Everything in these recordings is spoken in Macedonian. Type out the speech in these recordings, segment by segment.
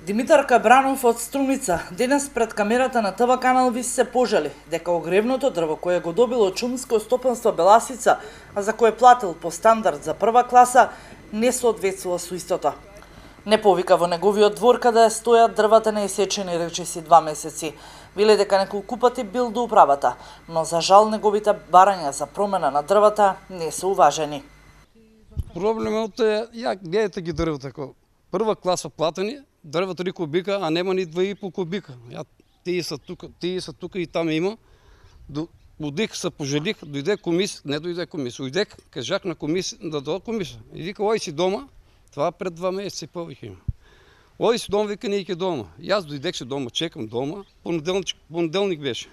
Димитар Кабранов од Струмица денес пред камерата на ТВ канал ВИС се пожали дека огревното дрво кое го добило од шумско стопанство Беласица, а за кое платил по стандард за прва класа, не соодветствува со истото. Не повика во неговиот двор каде стојат дрвата неисечени речиси 2 месеци. Веле дека неколку пати бил до управата, но за жал неговите барања за промена на дрвата не се уважени. Проблемот е, гледате ги дрвата, прва класа платени, дрвата 3 кубика, а нема ни 2,5 кубика. Тие са тука и там има. Одих, се пожалих, дойде комисия, не дойде комисия, одех, кажах на комисия, да дойде комисия. И вика, ой си дома, това пред 2 месеца и повече има. Ой си дома, вика, ние дома. И аз дойдех си дома, чекам дома, понеделник беше.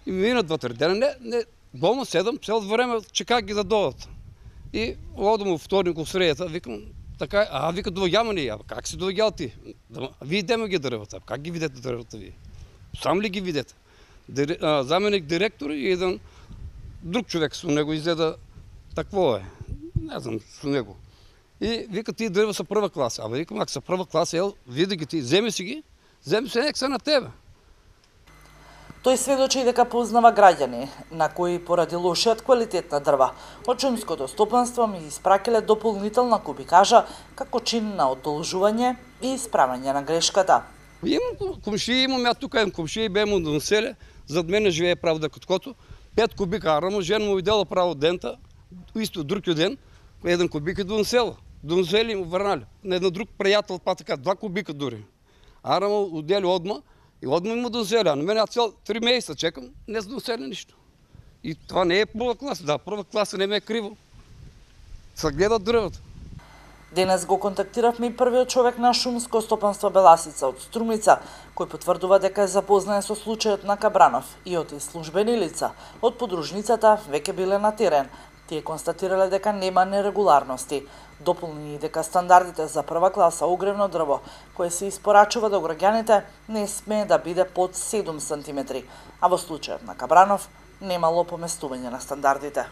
И ми мина 2-3 дена, не, дома седам, цялото време чеках ги да дойдат. И одам му вторник в средата, викам, така, вика, довагяма ни, как си довагял ти? Вие идеме ги дървата, как ги видите дървата вие? Сам ли ги видите? Заменик директор и един друг човек с него изгледа, такво е, не знам, с него. И вика, тия дърва са първа класа. Викам, ако са първа класа, види ги ти, вземи си ги, вземи се, нека са на тебе. Тој сведочи дека познава граѓани на кои поради лошиот квалитет на дрва од шумското стопанство ми испракиле дополнителна кубикажа како чин на одолжување и исправање на грешката. Имам комшии, имам тук имам комшии, бе му доноселе, зад мене живее правда коткото, 5 кубика арамо, жена му видела право дента, исто други ден, 1 кубик е доносели му върнали. На един друг приятел, па така, 2 кубика дори. Арамо отдели одма, и отма му доносели, а на мен цял 3 месеца чекам, не са доносели нищо. И това не е първа класа, да, първа класа не ме е криво. Са гледат дрвата. Денес го контактиравме и првиот човек на шумско стопанство Беласица од Струмица, кој потврдува дека е запознае со случајот на Кабранов и од службени лица од подружницата веќе биле на терен. Тие констатирале дека нема нерегуларности. Дополнени дека стандардите за прва класа огревно дрво, кое се испорачува до граѓаните, не смее да биде под 7 см, а во случајот на Кабранов немало поместување на стандардите.